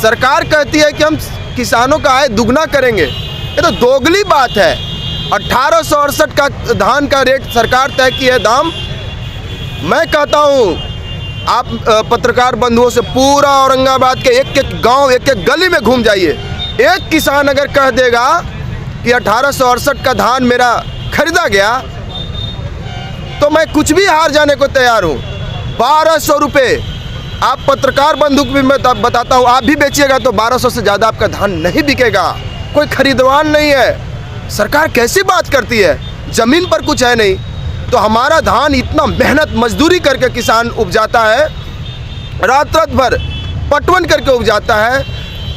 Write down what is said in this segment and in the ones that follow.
सरकार कहती है कि हम किसानों का आय दुगना करेंगे, ये तो दोगली बात है। 1868 का धान का रेट सरकार तय की है दाम। मैं कहता हूँ आप पत्रकार बंधुओं से पूरा औरंगाबाद के एक एक गांव, एक एक गली में घूम जाइए। एक किसान अगर कह देगा कि 1868 का धान मेरा खरीदा गया तो मैं कुछ भी हार जाने को तैयार हूँ। 1200 रुपये आप पत्रकार बंधु को भी मैं बताता हूँ, आप भी बेचिएगा तो 1200 से ज़्यादा आपका धान नहीं बिकेगा। कोई खरीदवान नहीं है। सरकार कैसी बात करती है, ज़मीन पर कुछ है नहीं। तो हमारा धान इतना मेहनत मजदूरी करके किसान उपजाता है, रात रात भर पटवन करके उपजाता है,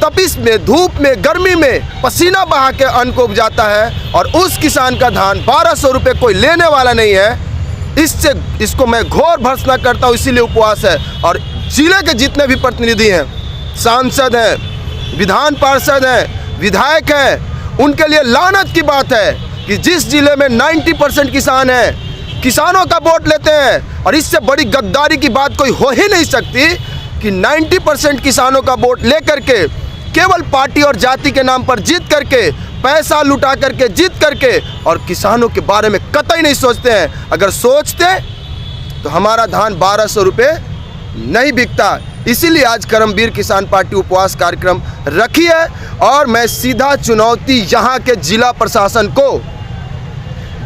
तपिश में, धूप में, गर्मी में पसीना बहा के अन्न को उपजाता है, और उस किसान का धान 1200 रुपये कोई लेने वाला नहीं है। इसको मैं घोर भर्त्सना करता हूँ, इसीलिए उपवास है। और जिले के जितने भी प्रतिनिधि हैं, सांसद हैं, विधान पार्षद हैं, विधायक हैं, उनके लिए लानत की बात है कि जिस जिले में 90% किसान हैं, किसानों का वोट लेते हैं। और इससे बड़ी गद्दारी की बात कोई हो ही नहीं सकती कि 90% किसानों का वोट लेकर के केवल पार्टी और जाति के नाम पर जीत करके, पैसा लुटा करके जीत करके, और किसानों के बारे में कतई नहीं सोचते हैं। अगर सोचते तो हमारा धान 1200 रुपये नहीं बिकता। इसीलिए आज कर्मवीर किसान पार्टी उपवास कार्यक्रम रखी है। और मैं सीधा चुनौती यहाँ के जिला प्रशासन को,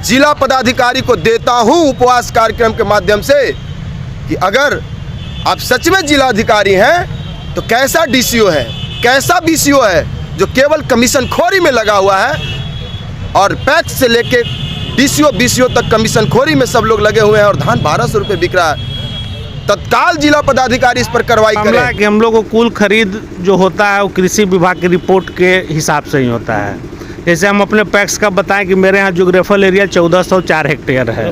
जिला पदाधिकारी को देता हूँ उपवास कार्यक्रम के माध्यम से कि अगर आप सच में जिलाधिकारी हैं तो कैसा डीसीओ है, कैसा बीसीओ है जो केवल कमीशन खोरी में लगा हुआ है, और पैक्स से लेके डीसीओ बीसीओ तक कमीशन खोरी में सब लोग लगे हुए हैं, और धान 1200 रुपये बिक रहा है। तत्काल जिला पदाधिकारी इस पर कार्रवाई करें। कि हम लोग को कुल खरीद जो होता है वो कृषि विभाग की रिपोर्ट के हिसाब से ही होता है। जैसे हम अपने पैक्स का बताएं कि मेरे यहाँ जोग्राफिकल एरिया 1404 हेक्टेयर है,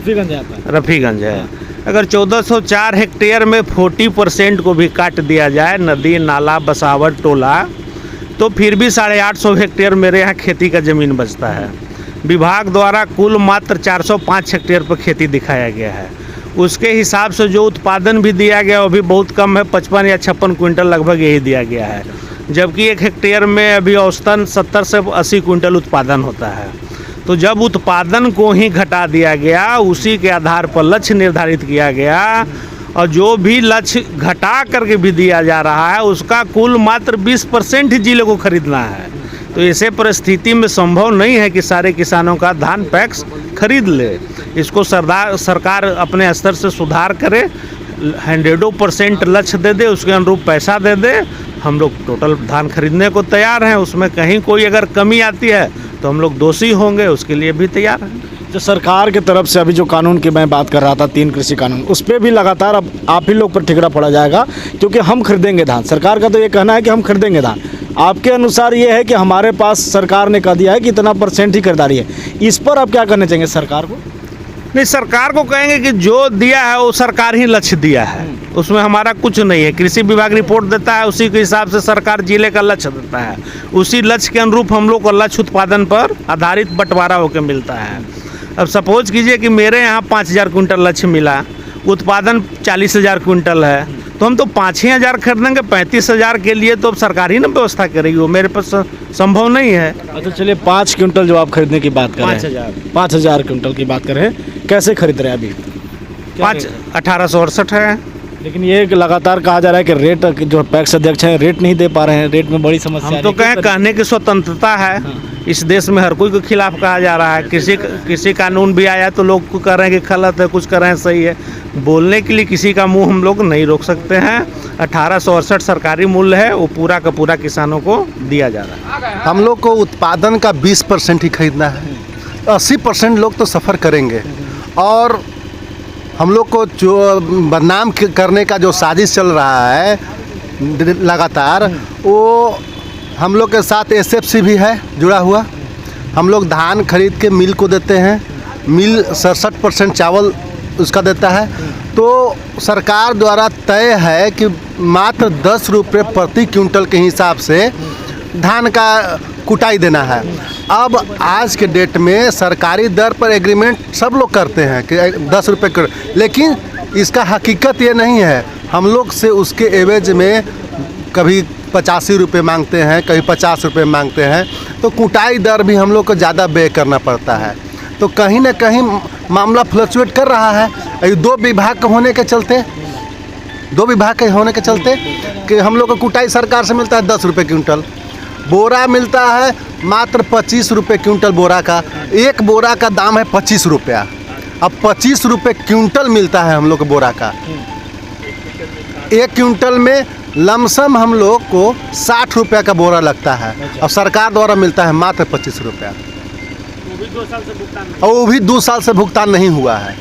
रफ़ीगंज है। अगर 1404 हेक्टेयर में 40% को भी काट दिया जाए, नदी नाला बसावट टोला, तो फिर भी 850 हेक्टेयर मेरे यहाँ खेती का ज़मीन बचता है। विभाग द्वारा कुल मात्र 405 हेक्टेयर पर खेती दिखाया गया है। उसके हिसाब से जो उत्पादन भी दिया गया वो भी बहुत कम है, 55 या 56 क्विंटल लगभग यही दिया गया है, जबकि 1 हेक्टेयर में अभी औसतन 70 से 80 क्विंटल उत्पादन होता है। तो जब उत्पादन को ही घटा दिया गया, उसी के आधार पर लक्ष्य निर्धारित किया गया, और जो भी लक्ष्य घटा करके भी दिया जा रहा है उसका कुल मात्र 20% ही जिले को खरीदना है। तो ऐसे परिस्थिति में संभव नहीं है कि सारे किसानों का धान पैक्स खरीद ले। इसको सरकार अपने स्तर से सुधार करे, 100% लक्ष्य दे दे, उसके अनुरूप पैसा दे दे। हम लोग टोटल धान खरीदने को तैयार हैं। उसमें कहीं कोई अगर कमी आती है तो हम लोग दोषी होंगे, उसके लिए भी तैयार हैं। जो सरकार की तरफ से अभी जो कानून की मैं बात कर रहा था, 3 कृषि कानून, उस पर भी लगातार अब आप ही लोग पर ठिकरा पड़ा जाएगा, क्योंकि हम खरीदेंगे धान। सरकार का तो ये कहना है कि हम खरीदेंगे धान, आपके अनुसार ये है कि हमारे पास सरकार ने कह दिया है कि इतना % ही खरीदारी है। इस पर आप क्या करना चाहेंगे सरकार को? नहीं, सरकार को कहेंगे कि जो दिया है वो सरकार ही लक्ष्य दिया है, उसमें हमारा कुछ नहीं है। कृषि विभाग रिपोर्ट देता है, उसी के हिसाब से सरकार जिले का लक्ष्य देता है, उसी लक्ष्य के अनुरूप हम लोग को लक्ष्य उत्पादन पर आधारित बंटवारा होकर मिलता है। अब सपोज कीजिए कि मेरे यहाँ 5000 क्विंटल लक्ष्य मिला, उत्पादन 40,000 क्विंटल है, तो हम तो 5,000 खरीदेंगे। 35,000 के लिए तो अब सरकार ही ना व्यवस्था करेगी, वो मेरे पास संभव नहीं है। अच्छा चलिए, 5 क्विंटल जो आप खरीदने की बात कर रहे हैं, 5,000 क्विंटल की बात कर रहे हैं, कैसे खरीद रहे हैं अभी? 1868 है। लेकिन ये लगातार कहा जा रहा है कि रेट, जो पैक्स अध्यक्ष हैं रेट नहीं दे पा रहे हैं, रेट में बड़ी समस्या। हम तो कहें कहने की स्वतंत्रता है। इस देश में हर कोई के खिलाफ कहा जा रहा है। किसी कानून भी आया तो लोग कह रहे हैं कि गलत है, कुछ कह रहे हैं सही है। बोलने के लिए किसी का मुंह हम लोग नहीं रोक सकते हैं। 1868 सरकारी मूल्य है, वो पूरा का पूरा किसानों को दिया जा रहा है। हम लोग को उत्पादन का 20% ही खरीदना है, 80% लोग तो सफ़र करेंगे। और हम लोग को जो बदनाम करने का जो साजिश चल रहा है लगातार, वो हम लोग के साथ एसएफसी भी है जुड़ा हुआ। हम लोग धान खरीद के मिल को देते हैं, मिल 67% चावल उसका देता है। तो सरकार द्वारा तय है कि मात्र 10 रुपये प्रति क्विंटल के हिसाब से धान का कुटाई देना है। अब आज के डेट में सरकारी दर पर एग्रीमेंट सब लोग करते हैं कि 10 रुपये कर, लेकिन इसका हकीकत ये नहीं है। हम लोग से उसके एवज में कभी 85 रुपये मांगते हैं, कहीं 50 रुपये मांगते हैं, तो कुटाई दर भी हम लोग को ज़्यादा व्यय करना पड़ता है। तो कहीं ना कहीं मामला फ्लक्चुएट कर रहा है। ये दो विभाग होने के चलते कि हम लोग को कुटाई सरकार से मिलता है 10 रुपये क्विंटल, बोरा मिलता है मात्र 25 रुपये क्विंटल बोरा का। एक बोरा का दाम है 25 रुपया। अब 25 रुपये क्विंटल मिलता है हम लोग को बोरा का। एक क्विंटल में लमसम हम लोग को 60 रुपया का बोरा लगता है, और सरकार द्वारा मिलता है मात्र 25 रुपया। और वो भी 2 साल से भुगतान नहीं हुआ है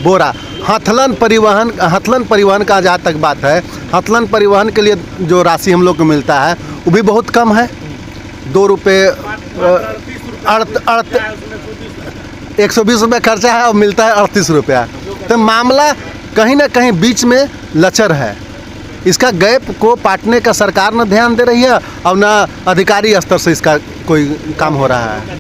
बोरा। हथलन परिवहन का जहाँ तक बात है, हथलन परिवहन के लिए जो राशि हम लोग को मिलता है वो भी बहुत कम है। 2 रुपये 120 रुपये खर्चा है और मिलता है 38 रुपया। तो मामला कहीं ना कहीं बीच में लचर है। इसका गैप को पाटने का सरकार न ध्यान दे रही है और न अधिकारी स्तर से इसका कोई काम हो रहा है।